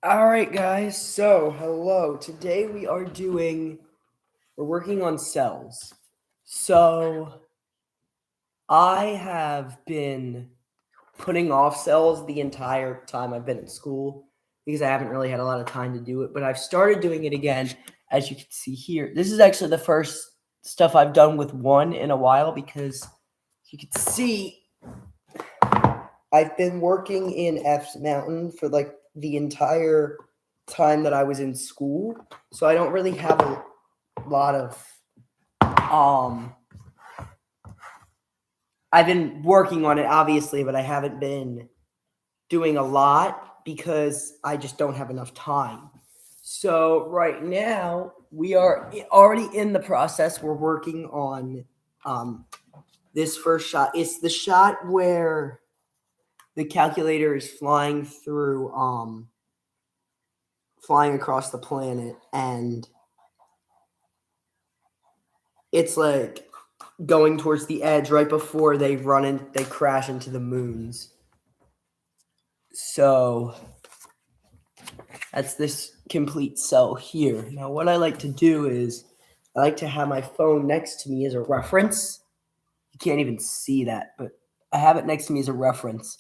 All right, guys. So, hello. Today we're working on cells. So, I have been putting off cells the entire time I've been in school because I haven't really had a lot of time to do it, but I've started doing it again, as you can see here. This is actually the first stuff I've done with one in a while because you can see I've been working in F's Mountain for like the entire time that I was in school, so I don't really have a lot of um I've been working on it obviously, but I haven't been doing a lot because I just don't have enough time. So right now we are already in the process. We're working on um this first shot. It's the shot where the calculator is flying across the planet, and it's like going towards the edge right before they crash into the moons. So that's this complete cell here. Now what I like to do is I like to have my phone next to me as a reference. You can't even see that, but I have it next to me as a reference.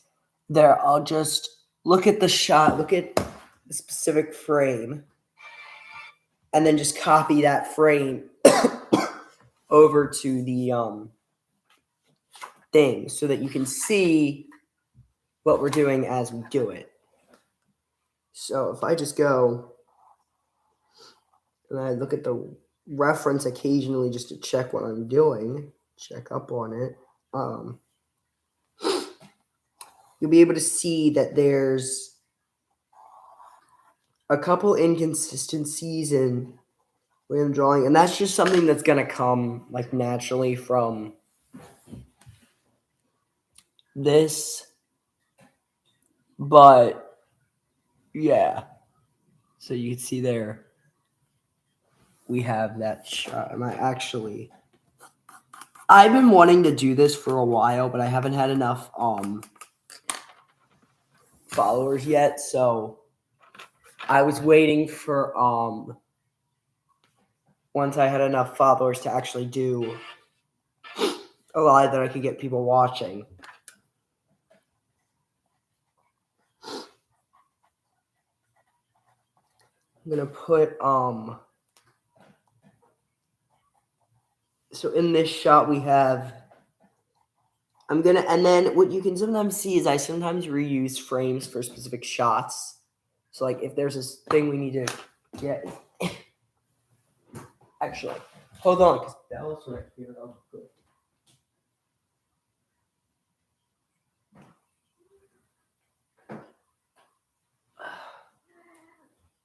There, I'll just look at the shot, look at the specific frame, and then just copy that frame over to the thing so that you can see what we're doing as we do it. So if I just go and I look at the reference occasionally just to check what I'm doing, check up on it, you'll be able to see that there's a couple inconsistencies in way I'm drawing, and that's just something that's gonna come like naturally from this. But yeah, so you can see there we have that shot. And I've been wanting to do this for a while, but I haven't had enough followers yet, so I was waiting for once I had enough followers to actually do a live that I could get people watching. I'm gonna put so in this shot we have and then what you can sometimes see is I sometimes reuse frames for specific shots. So like if there's this thing we need to get actually hold on because Bella's right here. Oh, good.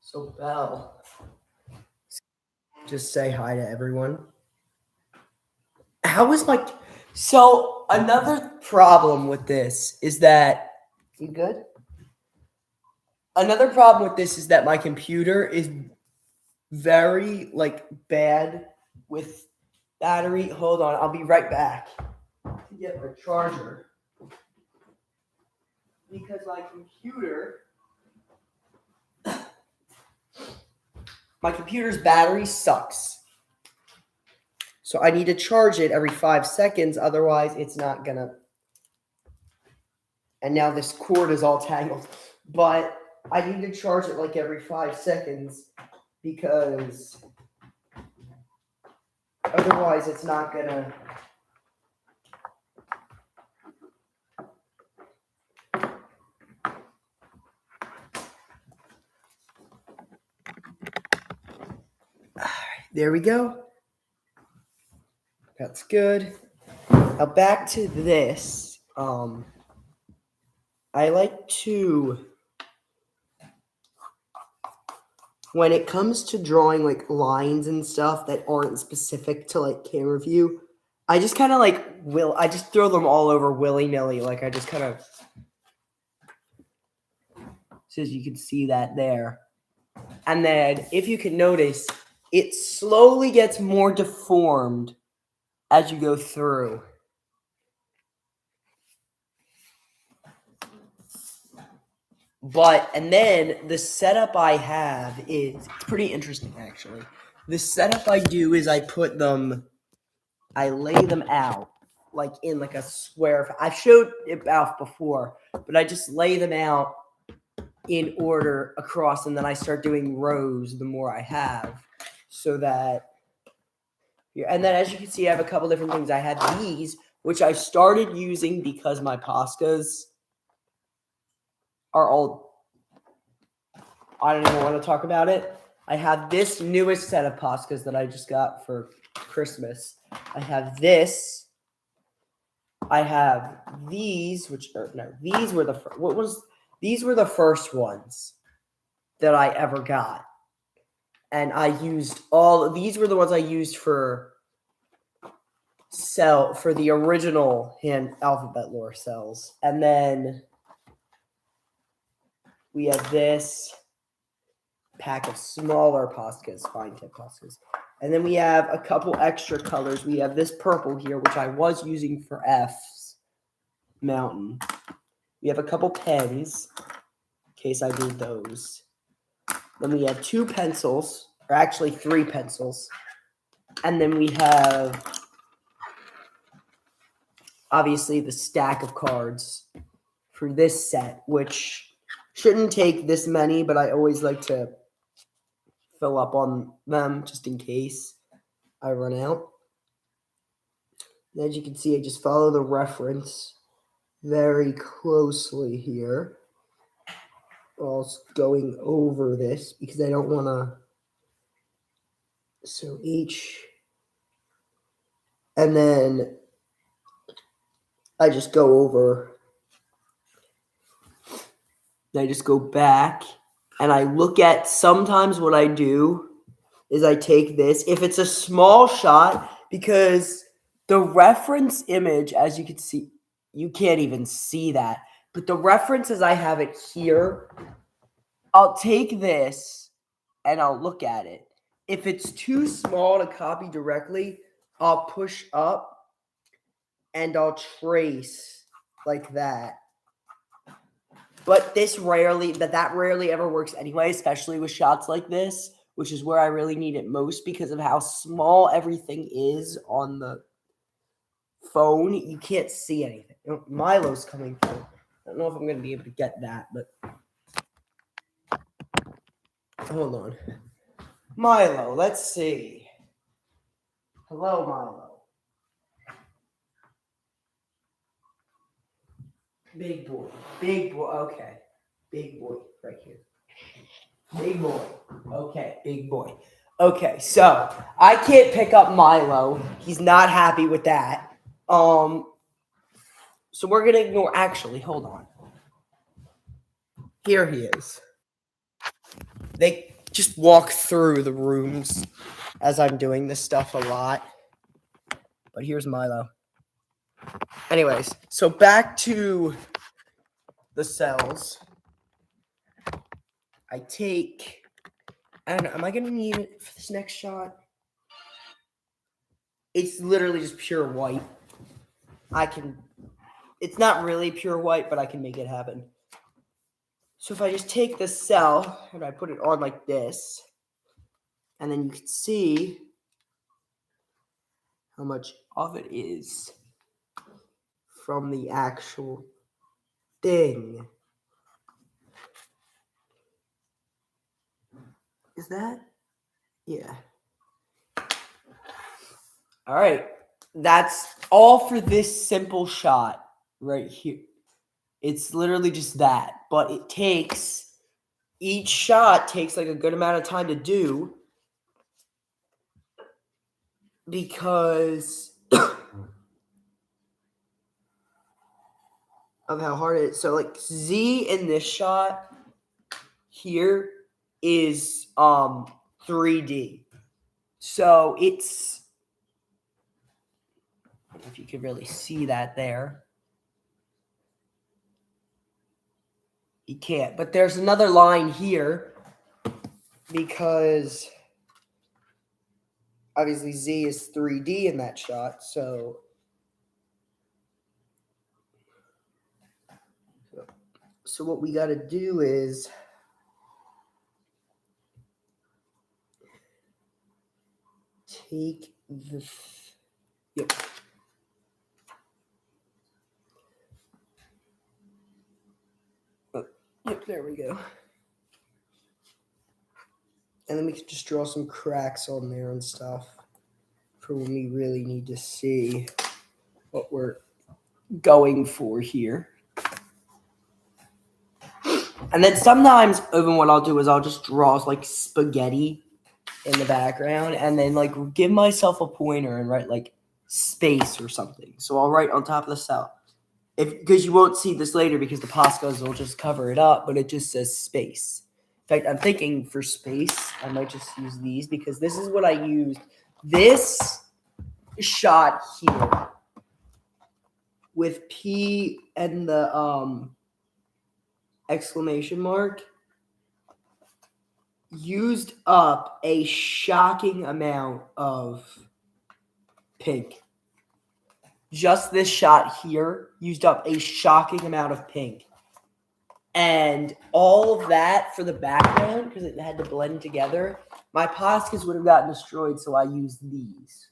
So Belle, just say hi to everyone. How is my so another problem with this is that you good? Another problem with this is that my computer is very like bad with battery. Hold on, I'll be right back to get my charger because my computer's battery sucks. So I need to charge it every 5 seconds, otherwise it's not gonna. And now this cord is all tangled, but I need to charge it like every 5 seconds because otherwise it's not gonna. There we go. That's good. Now back to this. I like to, when it comes to drawing like lines and stuff that aren't specific to like camera view, I just kind of I just throw them all over willy nilly. Like I just kind of, so as you can see that there. And then if you can notice, it slowly gets more deformed as you go through. And then the setup I have is it's pretty interesting actually. The setup I do is I lay them out like in like a square. I've showed it off before, but I just lay them out in order across, and then I start doing rows the more I have, so that here. And then as you can see, I have a couple different things. I have these, which I started using because my pastas are all. I don't even want to talk about it. I have this newest set of pastas that I just got for Christmas. I have this. I have these, which are no, these were these were the first ones that I ever got, and I used these were the ones I used for the original hand alphabet lore cells, and then we have this pack of smaller pastas, fine tip pastas. And then we have a couple extra colors. We have this purple here, which I was using for F's Mountain. We have a couple pens, in case I need those. Then we have 2 pencils, or actually 3 pencils. And then we have, obviously, the stack of cards for this set, which shouldn't take this many, but I always like to fill up on them just in case I run out. And as you can see, I just follow the reference very closely here. Also going over this because I don't want to. So and then I just go over. I just go back and I look at, sometimes what I do is I take this, if it's a small shot, because the reference image, as you can see, you can't even see that, but the reference as I have it here, I'll take this and I'll look at it. If it's too small to copy directly, I'll push up and I'll trace like that. But that rarely ever works anyway, especially with shots like this, which is where I really need it most because of how small everything is on the phone. You can't see anything. Milo's coming through. I don't know if I'm going to be able to get that, but hold on. Milo, let's see. Hello, Milo. Big boy. Okay. Big boy right here. Big boy. Okay, big boy. Okay, so I can't pick up Milo. He's not happy with that. So we're gonna ignore. Actually, hold on. Here he is. They just walk through the rooms as I'm doing this stuff a lot. But here's Milo. Anyways, so back to the cells. I don't know, am I gonna need it for this next shot? It's literally just pure white. It's not really pure white, but I can make it happen. So if I just take the cell and I put it on like this, and then you can see how much of it is from the actual thing. Is that? Yeah. All right. That's all for this simple shot right here. It's literally just that. But each shot takes like a good amount of time to do because of how hard it is. So like Z in this shot here is 3D. So it's, I don't know if you can really see that there. You can't, but there's another line here because obviously Z is 3D in that shot. So So what we got to do is take the yep. Yep, there we go. And then we can just draw some cracks on there and stuff for when we really need to see what we're going for here. And then sometimes even what I'll do is I'll just draw like spaghetti in the background and then like give myself a pointer and write like space or something. So I'll write on top of the cell. Because you won't see this later because the Poscas will just cover it up, but it just says space. In fact, I'm thinking for space, I might just use these because this is what I used. This shot here with P and the exclamation mark used up a shocking amount of pink. Just this shot here used up a shocking amount of pink. And all of that for the background, because it had to blend together, my Poscas would have gotten destroyed, so I used these.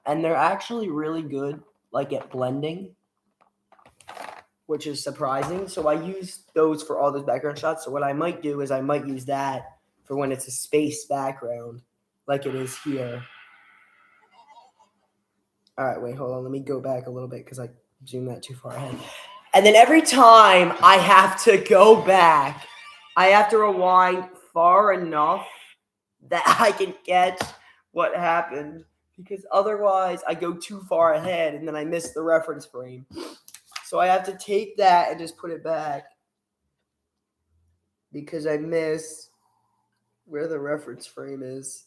And they're actually really good, like at blending, which is surprising. So I used those for all those background shots. So what I might do is I might use that for when it's a space background, like it is here. All right, wait, hold on. Let me go back a little bit because I zoomed that too far ahead. And then every time I have to go back, I have to rewind far enough that I can catch what happened because otherwise I go too far ahead and then I miss the reference frame. So I have to take that and just put it back because I miss where the reference frame is.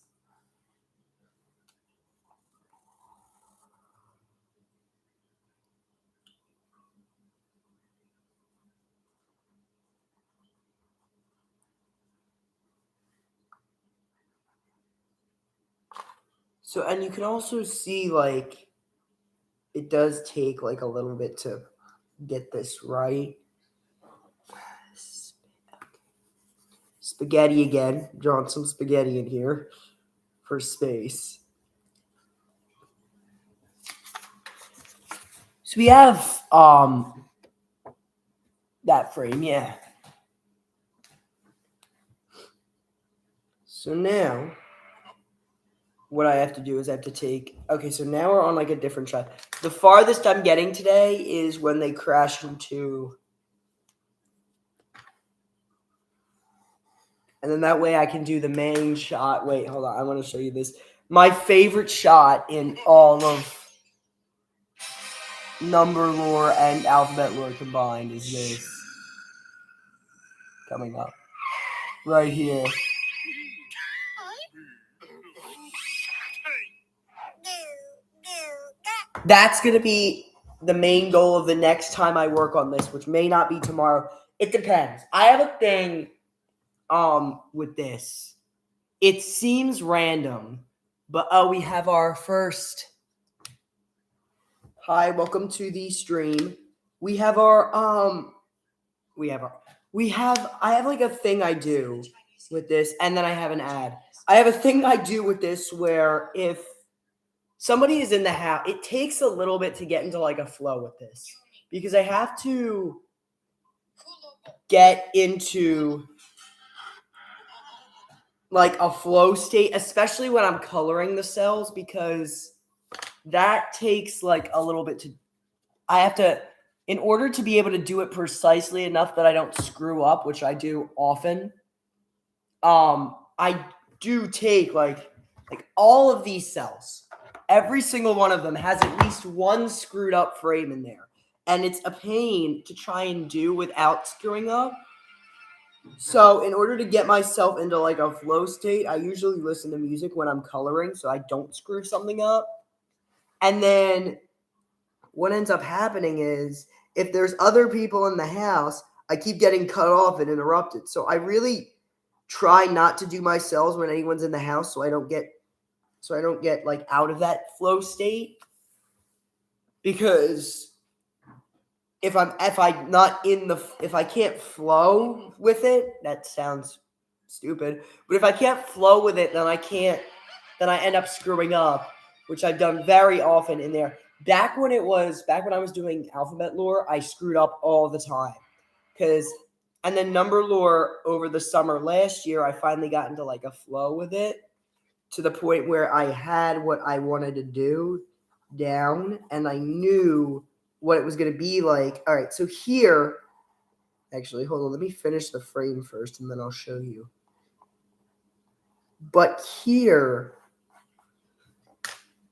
So, and you can also see, like, it does take, like, a little bit to get this right. Spaghetti again. Drawing some spaghetti in here for space. So we have, that frame, yeah. So now what I have to do is I have to take, okay, so now we're on like a different shot. The farthest I'm getting today is when they crash into, and then that way I can do the main shot. Wait, hold on, I want to show you this. My favorite shot in all of number lore and alphabet lore combined is this. Coming up. Right here. That's going to be the main goal of the next time I work on this, which may not be tomorrow. It depends. I have a thing with this. It seems random, but we have our first. Hi, welcome to the stream. We have our I have like a thing I do with this, and then I have an ad. I have a thing I do with this where if somebody is in the house, it takes a little bit to get into like a flow with this because I have to get into like a flow state, especially when I'm coloring the cells, because that takes like a little bit I have to, in order to be able to do it precisely enough that I don't screw up, which I do often, I do take like all of these cells. Every single one of them has at least one screwed up frame in there. And it's a pain to try and do without screwing up. So in order to get myself into like a flow state, I usually listen to music when I'm coloring so I don't screw something up. And then what ends up happening is if there's other people in the house, I keep getting cut off and interrupted. So I really try not to do my cells when anyone's in the house so I don't get like out of that flow state, because if I can't flow with it, that sounds stupid. But if I can't flow with it, then I end up screwing up, which I've done very often in there. Back when I was doing alphabet lore, I screwed up all the time. And then number lore over the summer last year, I finally got into like a flow with it to the point where I had what I wanted to do down and I knew what it was going to be like. All right, so here, actually, hold on, let me finish the frame first and then I'll show you. But here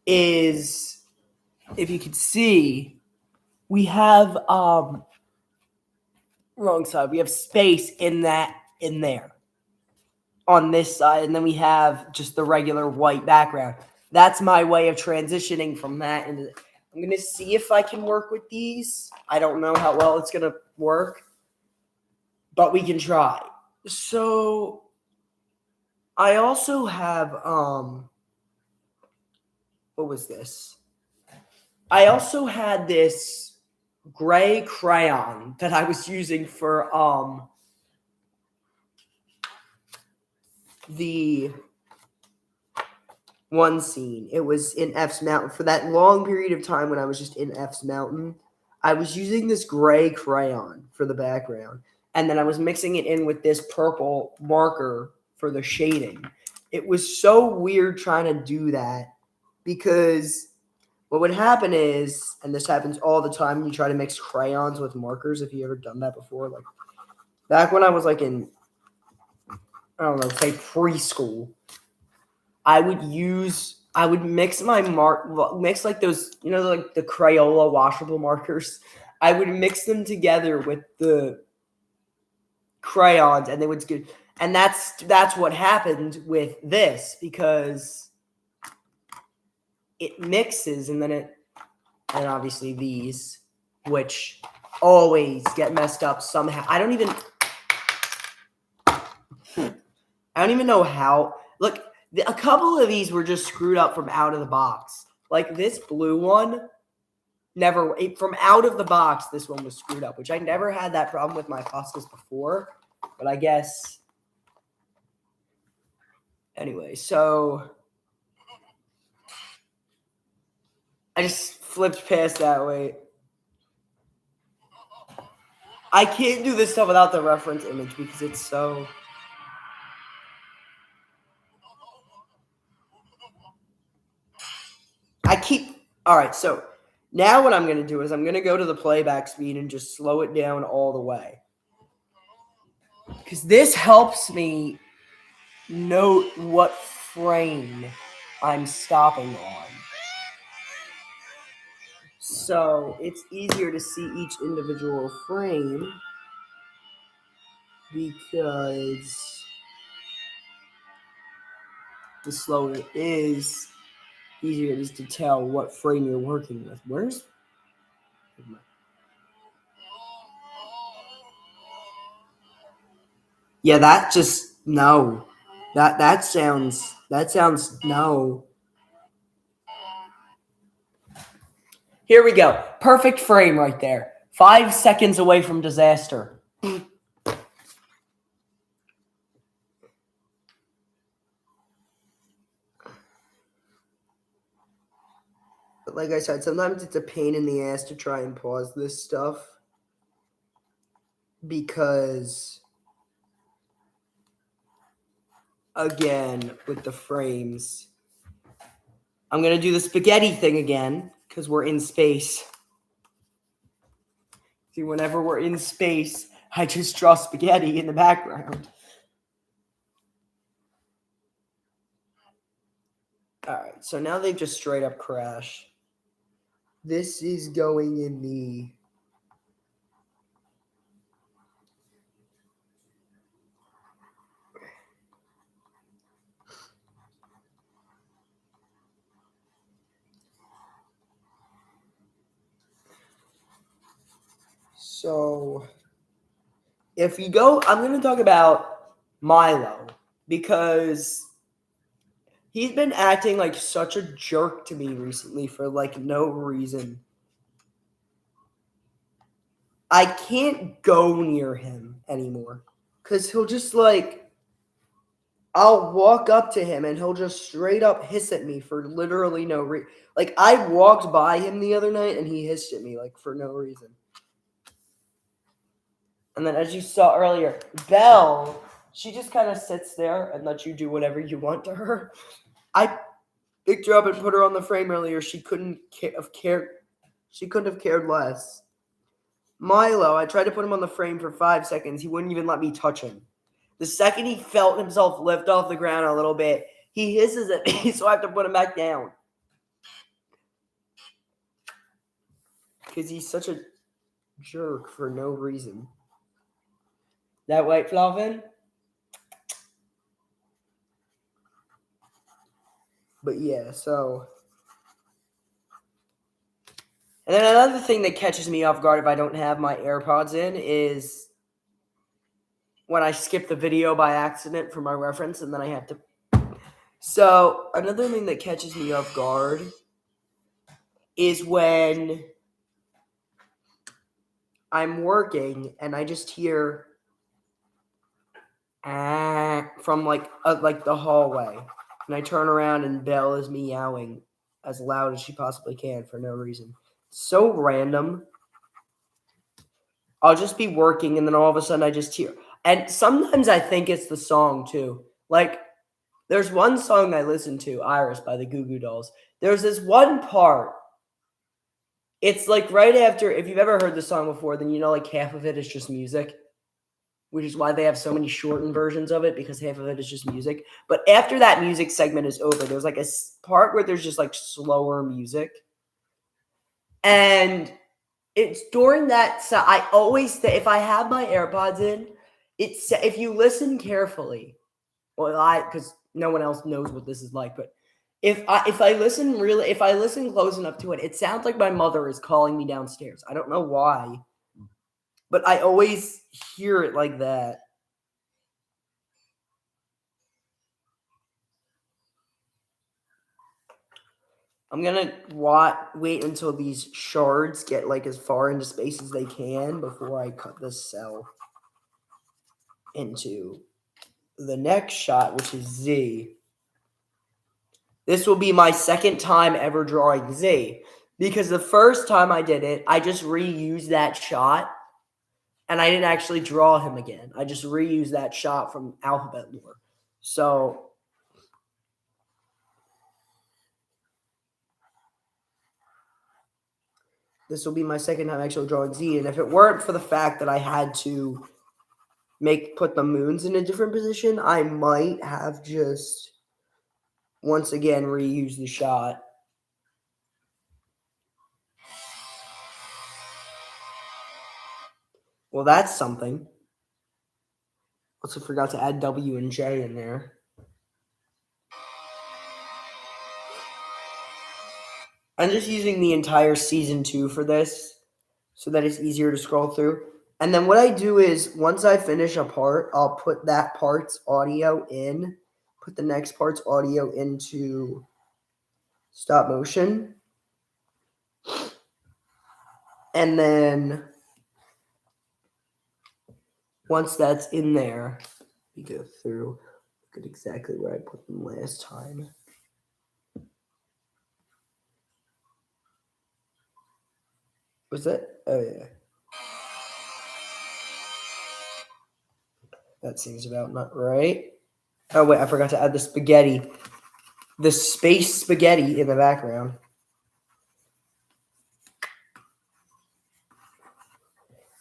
is, if you can see, we have wrong side. We have space in there on this side, and then we have just the regular white background. That's my way of transitioning from that into. I'm gonna see if I can work with these. I don't know how well it's gonna work, but we can try. So I also have what was this? I also had this gray crayon that I was using for the one scene. It was in F's Mountain. For that long period of time when I was just in F's Mountain, I was using this gray crayon for the background. And then I was mixing it in with this purple marker for the shading. It was so weird trying to do that because what would happen is, and this happens all the time, you try to mix crayons with markers. If you ever done that before, like back when I was like in, I don't know, say preschool, I would mix mix like those, like the Crayola washable markers. I would mix them together with the crayons and they would get, and that's what happened with this because it mixes and and obviously these, which always get messed up somehow. I don't even know how. Look, a couple of these were just screwed up from out of the box. Like this blue one, from out of the box, this one was screwed up, which I never had that problem with my pastas before. But I guess. Anyway, so I just flipped past that way. I can't do this stuff without the reference image because it's so. All right, so now what I'm going to do is I'm going to go to the playback speed and just slow it down all the way. Because this helps me note what frame I'm stopping on. So it's easier to see each individual frame because the slower it is, easier it is to tell what frame you're working with. Yeah, that just no. That sounds no. Here we go. Perfect frame right there. 5 seconds away from disaster. But like I said, sometimes it's a pain in the ass to try and pause this stuff because, again, with the frames, I'm going to do the spaghetti thing again because we're in space. See, whenever we're in space, I just draw spaghetti in the background. All right, so now they've just straight up crashed. This is going in the So if you go, I'm going to talk about Milo because he's been acting like such a jerk to me recently for like no reason. I can't go near him anymore because he'll just like, I'll walk up to him and he'll just straight up hiss at me for literally no reason. Like, I walked by him the other night and he hissed at me like for no reason. And then, as you saw earlier, Belle, she just kind of sits there and lets you do whatever you want to her. I picked her up and put her on the frame earlier. She couldn't have cared. She couldn't have cared less. Milo, I tried to put him on the frame for 5 seconds. He wouldn't even let me touch him. The second he felt himself lift off the ground a little bit, he hisses at me, so I have to put him back down. Because he's such a jerk for no reason. That white Flavin? But yeah, so. And then another thing that catches me off guard if I don't have my AirPods in is when I skip the video by accident for my reference and then I have to. So another thing that catches me off guard is when I'm working and I just hear from like the hallway, and I turn around and Belle is meowing as loud as she possibly can for no reason. So random. I'll just be working and then all of a sudden I just hear, and sometimes I think it's the song too. Like, there's one song I listen to, Iris by the Goo Goo Dolls. There's this one part. It's like right after, if you've ever heard the song before, then you know like half of it is just music, which is why they have so many shortened versions of it, because half of it is just music. But after that music segment is over, there's like a part where there's just like slower music. And it's during that, so I always say, if I have my AirPods in, it's, if you listen carefully, well, because no one else knows what this is like, but if I listen close enough to it, it sounds like my mother is calling me downstairs. I don't know why, but I always hear it like that. I'm gonna wait until these shards get like as far into space as they can before I cut this cell into the next shot, which is Z. This will be my second time ever drawing Z, because the first time I did it, I just reused that shot, and I didn't actually draw him again. I just reused that shot from Alphabet Lore. So this will be my second time actually drawing Z, and if it weren't for the fact that I had to put the moons in a different position, I might have just once again reused the shot. Well, that's something. Also forgot to add W and J in there. I'm just using the entire season 2 for this so that it's easier to scroll through. And then what I do is once I finish a part, I'll put that part's audio in, put the next part's audio into stop motion. And then once that's in there, we go through, look at exactly where I put them last time. Was that? Oh, yeah. That seems about not right. Oh, wait, I forgot to add the spaghetti. The space spaghetti in the background.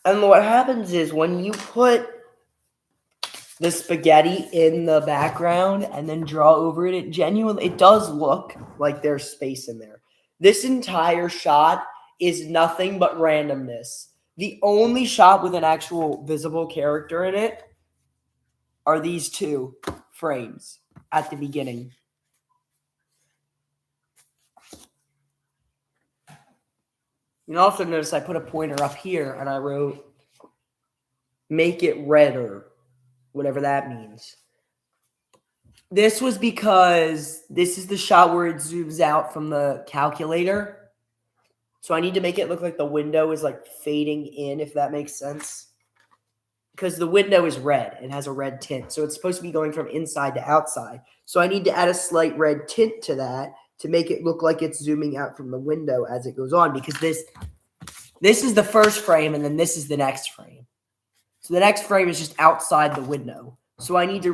And what happens is when you put the spaghetti in the background and then draw over it, it does look like there's space in there. This entire shot is nothing but randomness. The only shot with an actual visible character in it are these 2 frames at the beginning. You can also notice I put a pointer up here and I wrote, make it redder, whatever that means. This was because this is the shot where it zooms out from the calculator. So I need to make it look like the window is like fading in, if that makes sense. Because the window is red. It has a red tint. So it's supposed to be going from inside to outside. So I need to add a slight red tint to that to make it look like it's zooming out from the window as it goes on. Because this is the first frame, and then this is the next frame. So the next frame is just outside the window. So I need to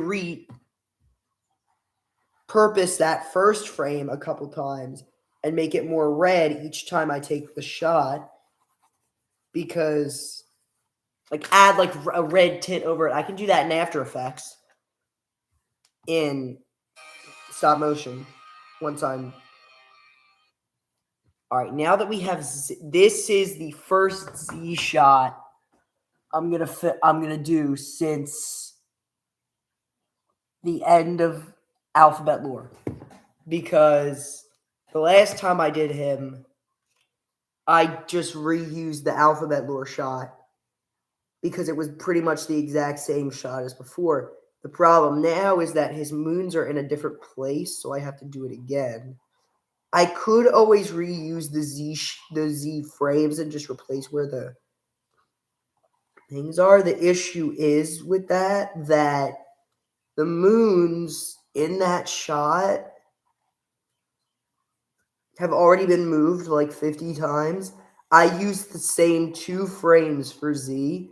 repurpose that first frame a couple times and make it more red each time I take the shot, because like add like a red tint over it. I can do that in After Effects in stop motion once I'm all right. Now that we have this is the first Z shot I'm gonna do since the end of Alphabet Lore, because the last time I did him, I just reused the Alphabet Lore shot because it was pretty much the exact same shot as before. The problem now is that his moons are in a different place, so I have to do it again. I could always reuse the Z frames and just replace where the things are. The issue is with that the moons in that shot have already been moved like 50 times. I used the same 2 frames for Z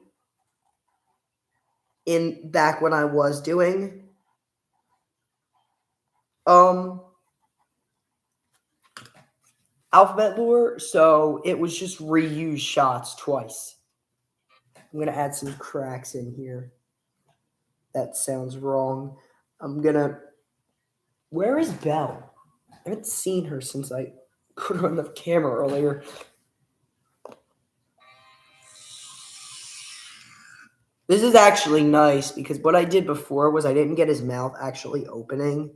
in back when I was doing Alphabet Lore, so it was just reused shots twice. I'm gonna add some cracks in here. That sounds wrong. Where is Belle? I haven't seen her since I put her on the camera earlier. This is actually nice because what I did before was I didn't get his mouth actually opening.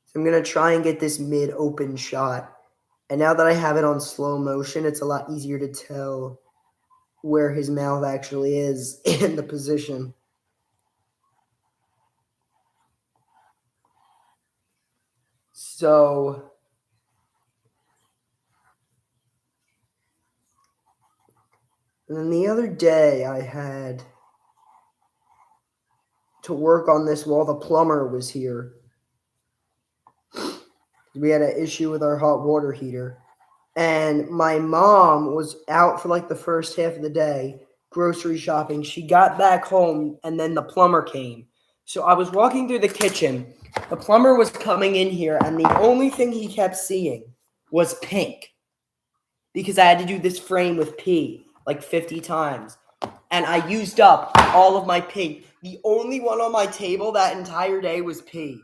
So I'm going to try and get this mid-open shot. And now that I have it on slow motion, it's a lot easier to tell where his mouth actually is in the position. So and then the other day I had to work on this while the plumber was here. We had an issue with our hot water heater. And my mom was out for like the first half of the day grocery shopping. She got back home and then the plumber came. So I was walking through the kitchen. The plumber was coming in here and the only thing he kept seeing was pink, because I had to do this frame with P like 50 times. And I used up all of my pink. The only one on my table that entire day was P.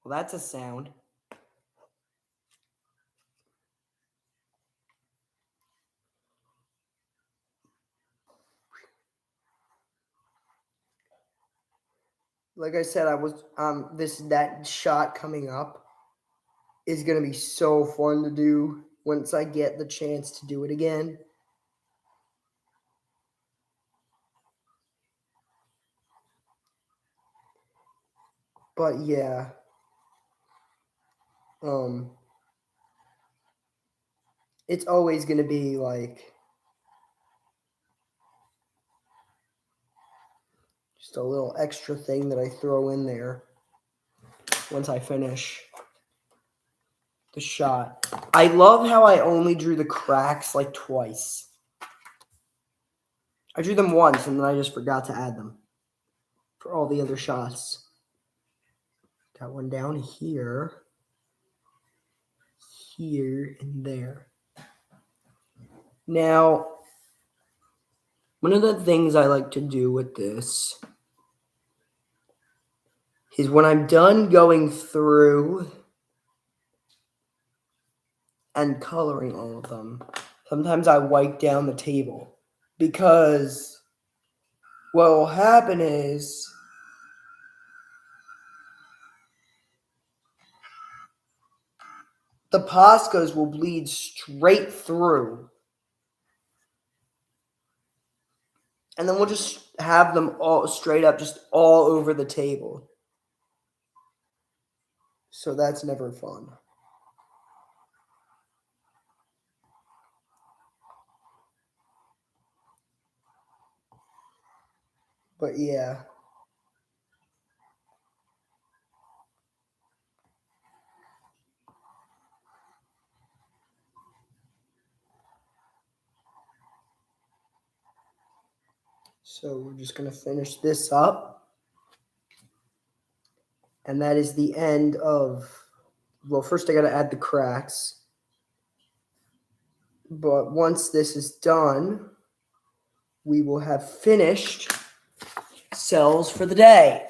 Well, that's a sound. Like I said, I was that shot coming up is gonna be so fun to do once I get the chance to do it again. But yeah. It's always gonna be like just a little extra thing that I throw in there once I finish the shot. I love how I only drew the cracks like twice. I drew them once and then I just forgot to add them for all the other shots. Got one down here, here, and there. Now, one of the things I like to do with this is when I'm done going through and coloring all of them, sometimes I wipe down the table, because what will happen is the Poscas will bleed straight through And then we'll just have them all straight up, just all over the table. So that's never fun. But yeah. So we're just going to finish this up. And that is the end of, well, first I got to add the cracks. But once this is done, we will have finished cells for the day.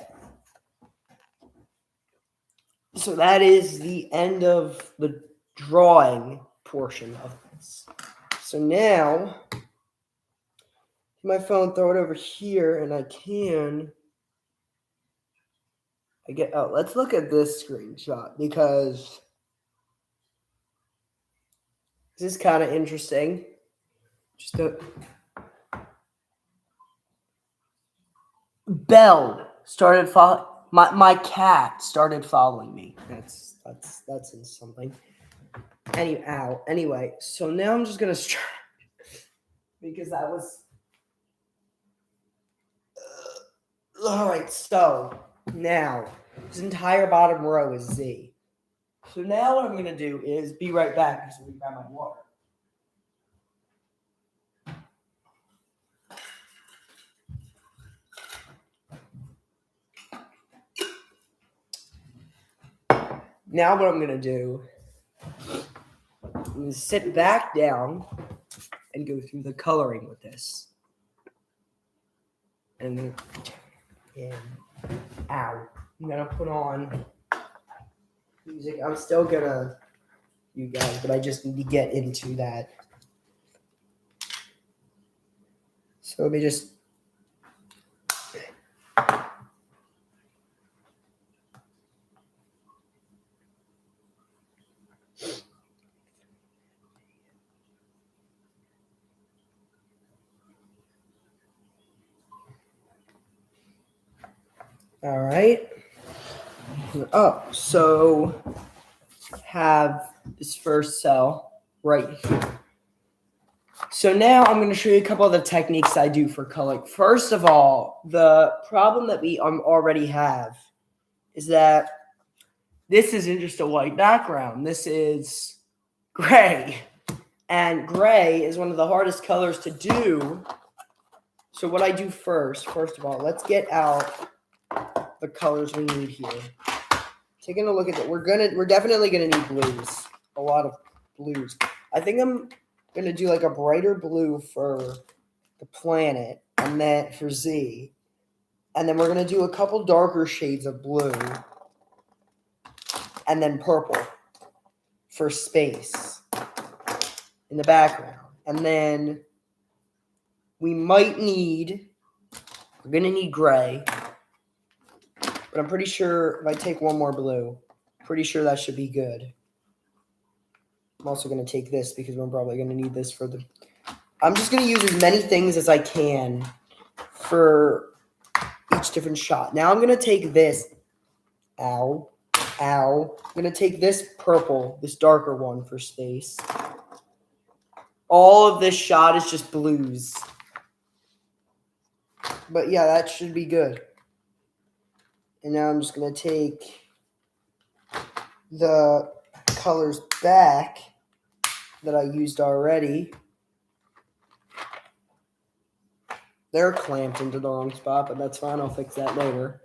So that is the end of the drawing portion of this. So now, my phone, throw it over here, and let's look at this screenshot because this is kind of interesting. Belle started following my cat started following me. That's in something. Anyway, so now I'm just gonna start because that was all right. So now this entire bottom row is Z. So now what I'm gonna do is be right back because we grab my water. Now what I'm going to do is sit back down and go through the coloring with this. And I'm going to put on music. I'm still going to, you guys, but I just need to get into that. So let me just. All right. Oh, so have this first cell right here. So now I'm going to show you a couple of the techniques I do for coloring. First of all, the problem that we already have is that this isn't just a white background. This is gray. And gray is one of the hardest colors to do. So what I do first of all, let's get out the colors we need here. Taking a look at it, we're definitely gonna need blues. A lot of blues. I think I'm gonna do like a brighter blue for the planet, and then for Z. And then we're gonna do a couple darker shades of blue. And then purple for space in the background. And then we're gonna need gray. But I'm pretty sure if I take one more blue, pretty sure that should be good. I'm also gonna take this because we're probably gonna need this for the. I'm just gonna use as many things as I can for each different shot. Now I'm gonna take this. I'm gonna take this purple, this darker one for space. All of this shot is just blues. But yeah, that should be good. And now I'm just going to take the colors back that I used already. They're clamped into the wrong spot, but that's fine. I'll fix that later.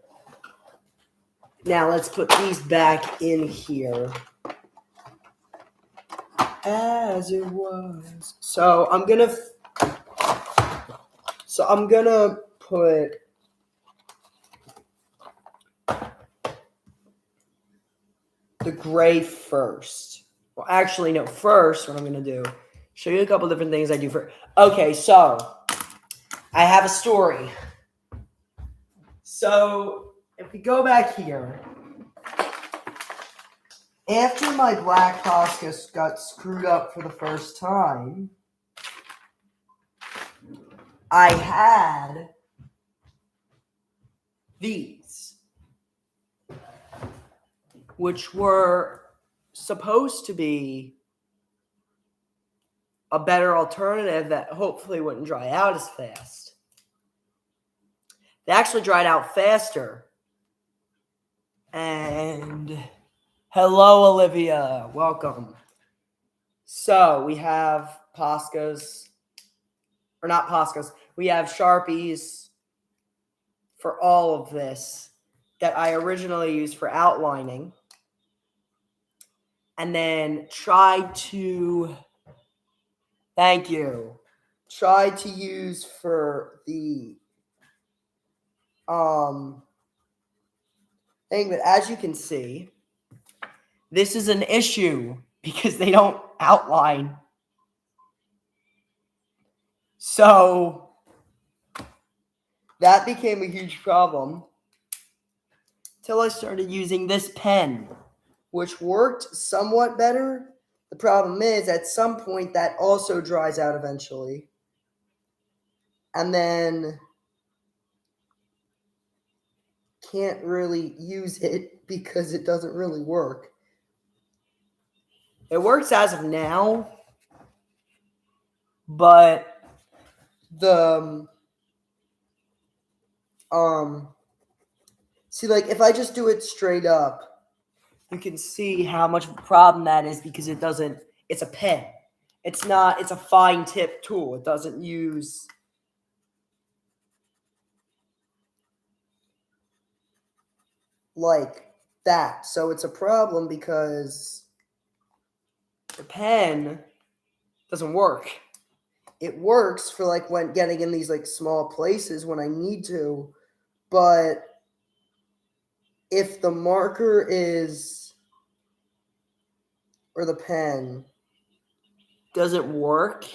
Now let's put these back in here. As it was. So I'm going to put the gray first. Well, actually, no. First, what I'm going to do, show you a couple different things I do for. Okay, so I have a story. So if we go back here, after my black Posca got screwed up for the first time, I had these, which were supposed to be a better alternative that hopefully wouldn't dry out as fast. They actually dried out faster. And hello, Olivia. Welcome. So we have Poscas, or not Poscas. We have Sharpies for all of this that I originally used for outlining. And then try to use for the thing. But as you can see, this is an issue because they don't outline. So that became a huge problem till I started using this pen, which worked somewhat better. The problem is, at some point, that also dries out eventually. And then can't really use it because it doesn't really work. It works as of now, but see, like, if I just do it straight up, you can see how much of a problem that is because it's a pen. It's a fine tip tool. It doesn't use like that. So it's a problem because the pen doesn't work. It works for like when getting in these like small places when I need to, but if the marker or the pen doesn't work,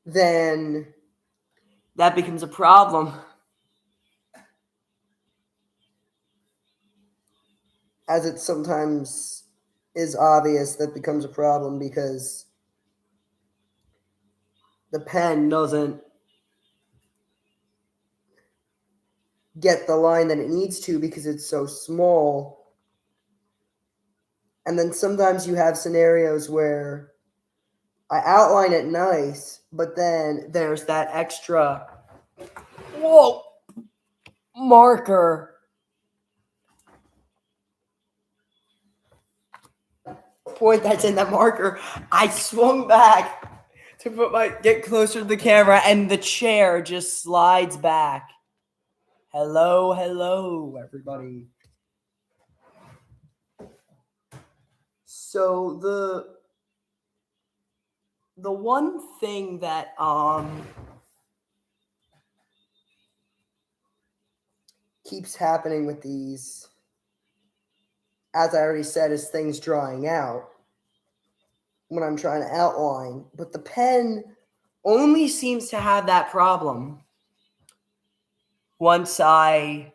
then that becomes a problem. As it sometimes is obvious, that becomes a problem because the pen doesn't get the line that it needs to because it's so small. And then sometimes you have scenarios where I outline it nice, but then there's that extra marker point that's in that marker. I swung back to get closer to the camera, and the chair just slides back. Hello, everybody. So the one thing that keeps happening with these, as I already said, is things drying out when I'm trying to outline. But the pen only seems to have that problem once I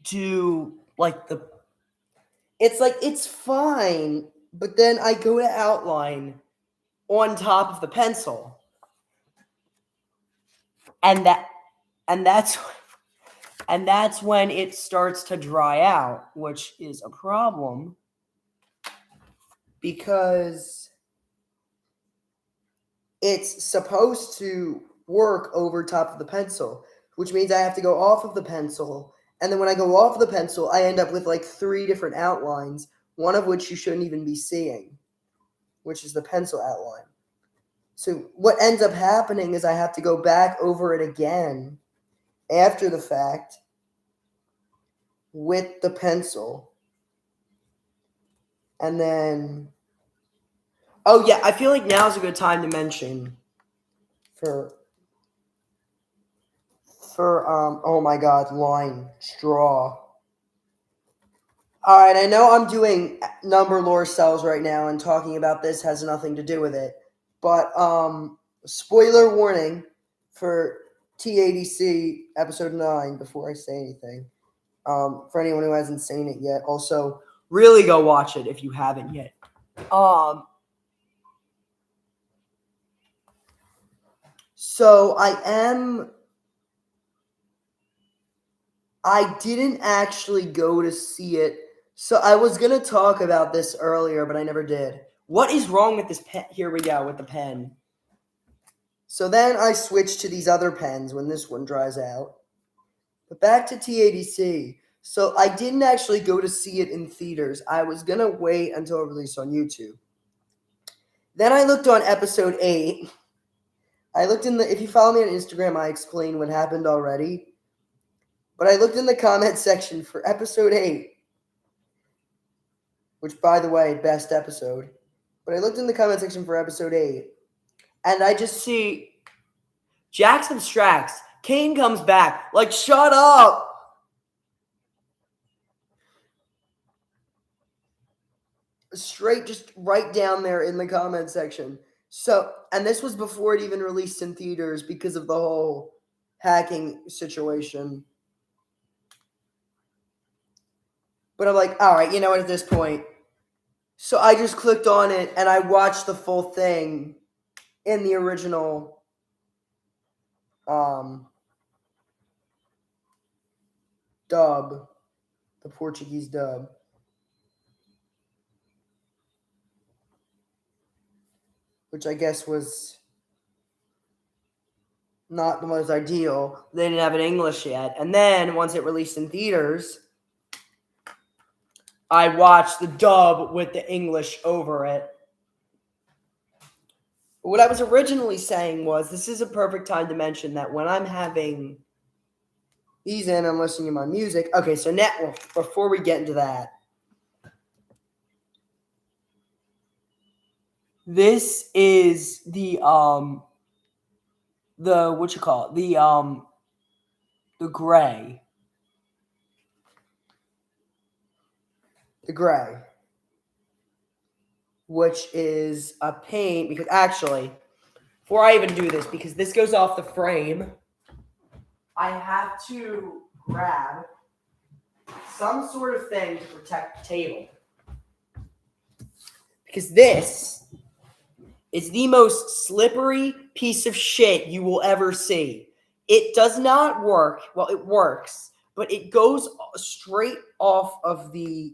do like it's fine, but then I go to outline on top of the pencil. And that's when it starts to dry out, which is a problem because it's supposed to work over top of the pencil, which means I have to go off of the pencil. And then when I go off the pencil, I end up with like 3 different outlines, one of which you shouldn't even be seeing, which is the pencil outline. So what ends up happening is I have to go back over it again after the fact with the pencil. And then, oh yeah, I feel like now is a good time to mention for oh my god, line straw. All right, I know I'm doing number lore cells right now, and talking about this has nothing to do with it, but spoiler warning for TADC episode 9 before I say anything. For anyone who hasn't seen it yet, also really go watch it if you haven't yet. So I didn't actually go to see it. So I was going to talk about this earlier, but I never did. What is wrong with this pen? Here we go with the pen. So then I switched to these other pens when this one dries out. But back to TADC. So I didn't actually go to see it in theaters. I was going to wait until it released on YouTube. Then I looked on episode 8. I looked if you follow me on Instagram, I explain what happened already. But I looked in the comment section for episode 8, which, by the way, best episode. But I looked in the comment section for episode 8, and I just see Jax abstracts. Kane comes back. Like, shut up! Straight, just right down there in the comment section. So, and this was before it even released in theaters because of the whole hacking situation. But I'm like, all right, you know what, at this point. So I just clicked on it and I watched the full thing in the original dub, the Portuguese dub. Which I guess was not the most ideal. They didn't have it in English yet. And then once it released in theaters, I watched the dub with the English over it. What I was originally saying was this is a perfect time to mention that when I'm having these in, I'm listening to my music. Okay, so now, before we get into that, this is the what you call it? The gray. The gray. Which is a paint, because actually, before I even do this, because this goes off the frame, I have to grab some sort of thing to protect the table. Because this is the most slippery piece of shit you will ever see. It does not work. Well, it works, but it goes straight off of the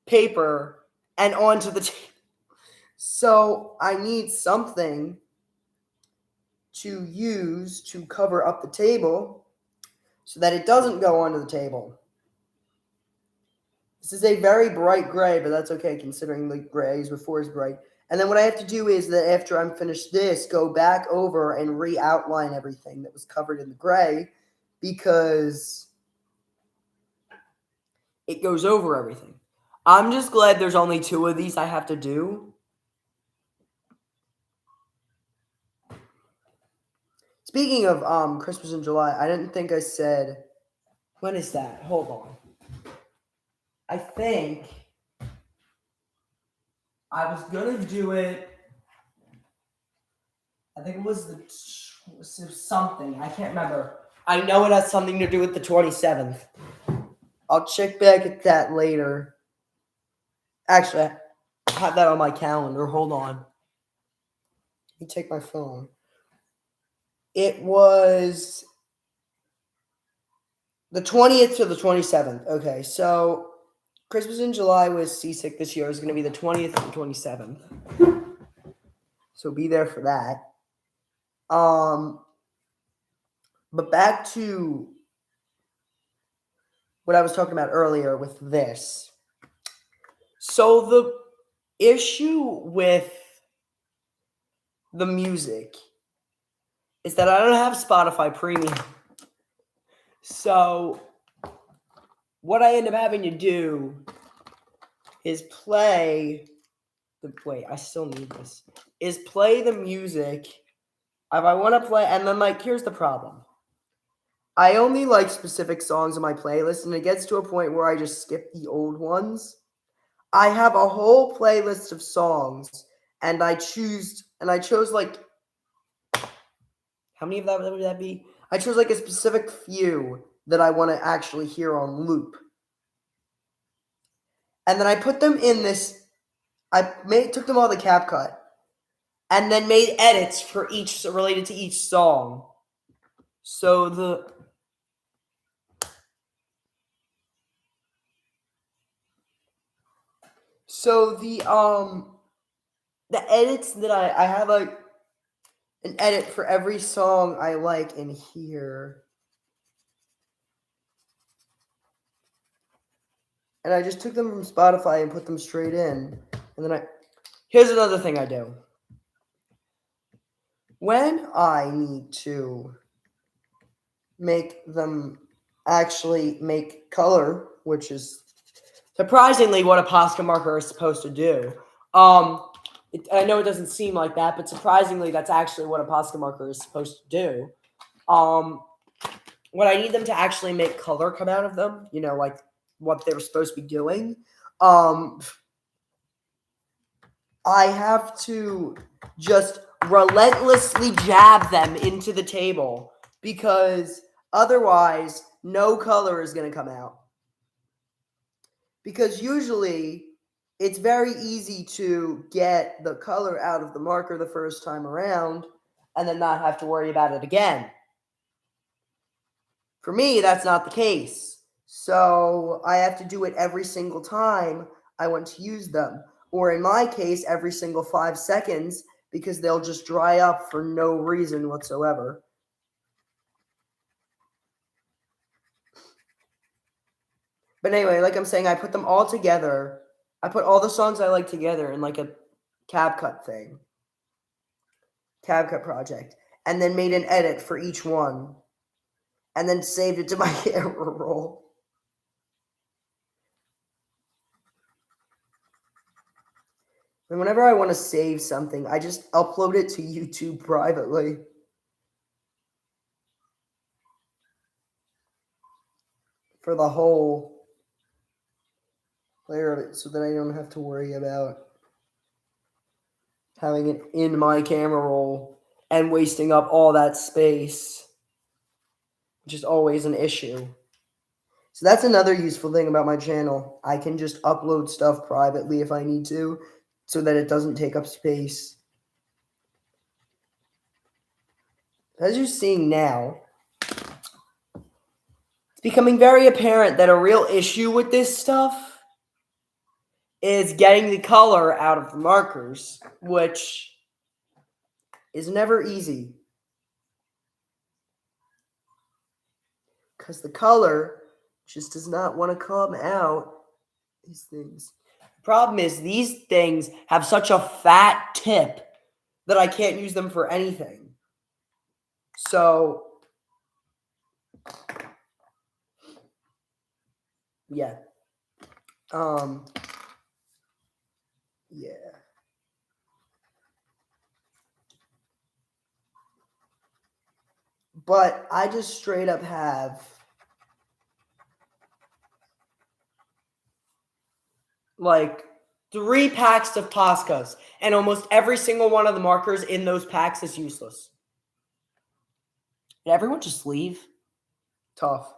paper and onto the table. So I need something to use to cover up the table so that it doesn't go onto the table. This is a very bright gray, but that's okay considering the grays before is bright. And then what I have to do is that after I'm finished this, go back over and re-outline everything that was covered in the gray because it goes over everything. I'm just glad there's only 2 of these I have to do. Speaking of Christmas in July, I didn't think I said, when is that? Hold on. I think I was going to do it, I think it was something. I can't remember. I know it has something to do with the 27th. I'll check back at that later. Actually, I have that on my calendar. Hold on. Let me take my phone. It was the 20th to the 27th. Okay, so Christmas in July was Seasick this year. It's going to be the 20th to the 27th. So be there for that. But back to what I was talking about earlier with this. So the issue with the music is that I don't have Spotify Premium. So what I end up having to do is play the music if I want to play, and then here's the problem. I only like specific songs on my playlist, and it gets to a point where I just skip the old ones. I have a whole playlist of songs, and I chose how many of that would that be? I chose a specific few that I want to actually hear on loop. And then I put them in this, took them all to CapCut. and then made edits for each related to each song. So the the edits that I have an edit for every song I like in here. And I just took them from Spotify and put them straight in. And then here's another thing I do. When I need to make them actually make color, which is surprisingly what a Posca marker is supposed to do. I know it doesn't seem like that, but surprisingly, that's actually what a Posca marker is supposed to do. When I need them to actually make color come out of them, like what they were supposed to be doing, I have to just relentlessly jab them into the table because otherwise no color is going to come out. Because usually it's very easy to get the color out of the marker the first time around and then not have to worry about it again. For me, that's not the case. So I have to do it every single time I want to use them. Or in my case, every single 5 seconds because they'll just dry up for no reason whatsoever. But anyway, like I'm saying, I put them all together. I put all the songs I like together in like a CapCut thing. CapCut project. And then made an edit for each one. And then saved it to my camera roll. And whenever I want to save something, I just upload it to YouTube privately. For the whole layer of it so that I don't have to worry about having it in my camera roll and wasting up all that space, which is always an issue. So that's another useful thing about my channel. I can just upload stuff privately if I need to so that it doesn't take up space. As you're seeing now, it's becoming very apparent that a real issue with this stuff is getting the color out of the markers, which is never easy. Because the color just does not want to come out. These things. The problem is these things have such a fat tip that I can't use them for anything. So, yeah. Yeah. But I just straight up have like 3 packs of Poscas, and almost every single one of the markers in those packs is useless. Did everyone just leave? Tough.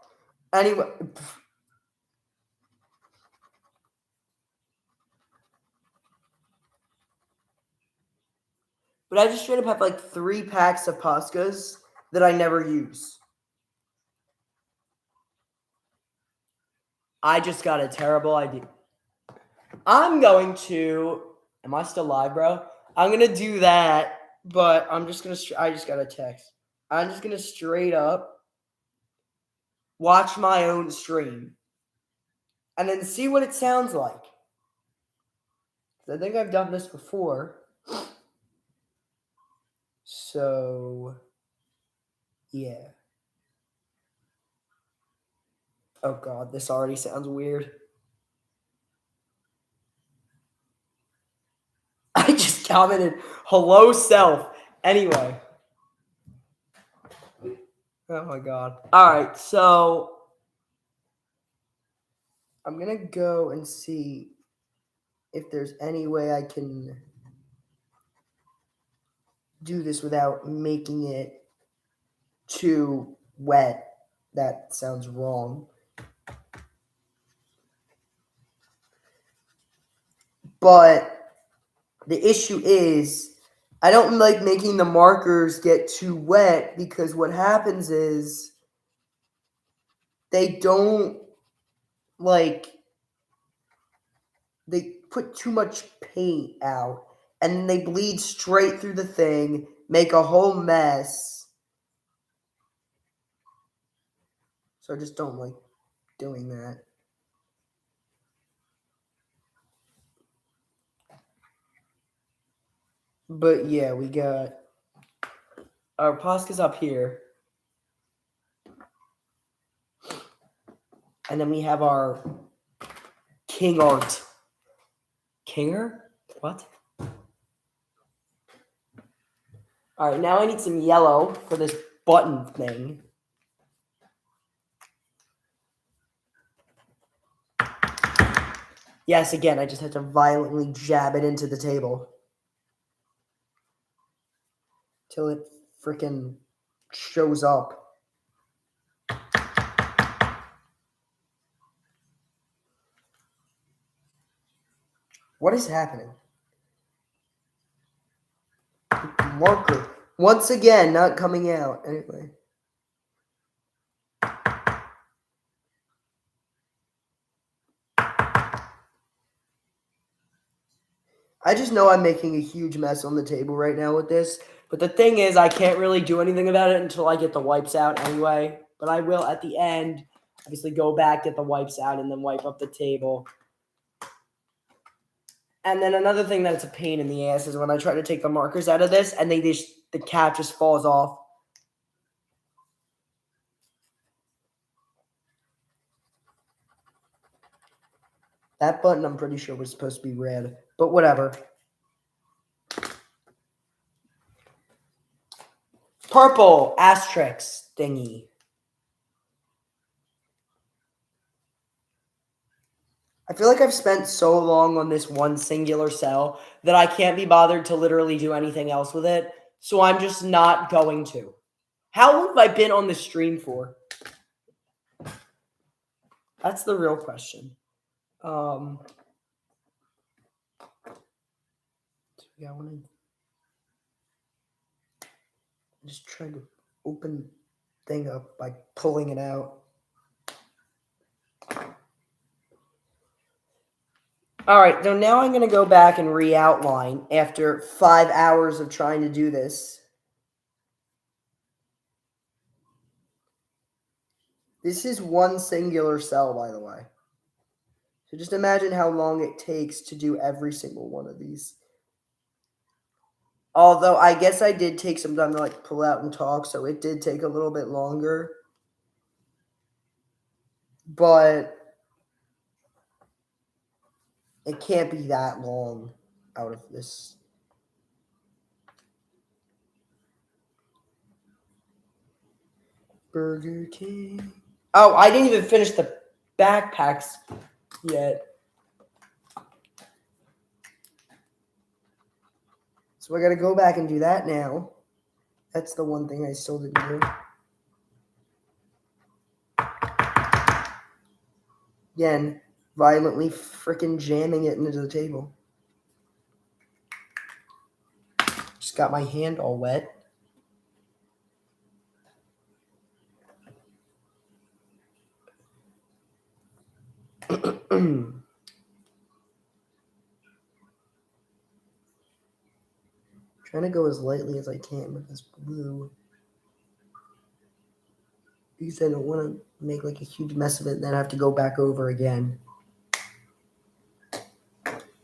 Anyway. But I just straight up have like 3 packs of Poscas that I never use. I just got a terrible idea. I'm going to. Am I still live, bro? I'm going to do that, but I'm just going to. I just got a text. I'm just going to straight up watch my own stream and then see what it sounds like. I think I've done this before. So, yeah. Oh, God, this already sounds weird. I just commented, hello, self. Anyway. Oh, my God. All right, so I'm going to go and see if there's any way I can do this without making it too wet. That sounds wrong. But the issue is I don't like making the markers get too wet because what happens is they don't like they put too much paint out and they bleed straight through the thing, make a whole mess. So I just don't like doing that. But yeah, we got our Posca's up here. And then we have our King Art. Kinger? What? Alright, now I need some yellow for this button thing. Yes, again, I just had to violently jab it into the table. Till it freaking shows up. What is happening? Marker. Once again, not coming out. Anyway. I just know I'm making a huge mess on the table right now with this. But the thing is, I can't really do anything about it until I get the wipes out anyway. But I will, at the end, obviously go back, get the wipes out, and then wipe up the table. And then another thing that's a pain in the ass is when I try to take the markers out of this, and the cap just falls off. That button, I'm pretty sure, was supposed to be red. But whatever. Purple asterisk thingy. I feel like I've spent so long on this one singular cell that I can't be bothered to literally do anything else with it. So I'm just not going to. How long have I been on the stream for? That's the real question. I'm just trying to open the thing up by pulling it out. All right, so now I'm going to go back and re-outline after 5 hours of trying to do this. This is one singular cell, by the way. So just imagine how long it takes to do every single one of these. Although I guess I did take some time to like pull out and talk, so it did take a little bit longer. But it can't be that long out of this. Burger King. Oh, I didn't even finish the backpacks yet. So I got to go back and do that now. That's the one thing I still didn't do. Again, violently freaking jamming it into the table. Just got my hand all wet. Trying to go as lightly as I can with this blue. Because I don't want to make like a huge mess of it and then have to go back over again.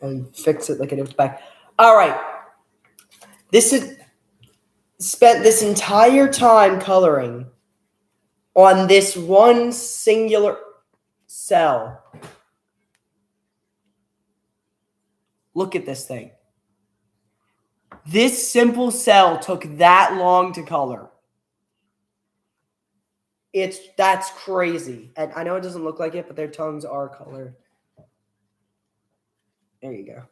And fix it like it was back. All right. This is spent this entire time coloring on this one singular cell. Look at this thing. This simple cell took that long to color. That's crazy. And I know it doesn't look like it, but their tongues are colored. There you go.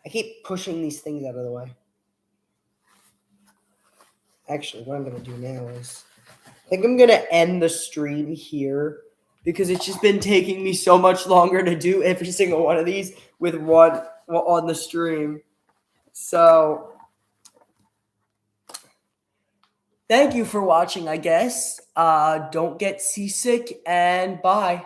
I keep pushing these things out of the way. Actually, what I'm going to do now is I think I'm going to end the stream here because it's just been taking me so much longer to do every single one of these with one on the stream. So thank you for watching, I guess. Don't get seasick, and bye.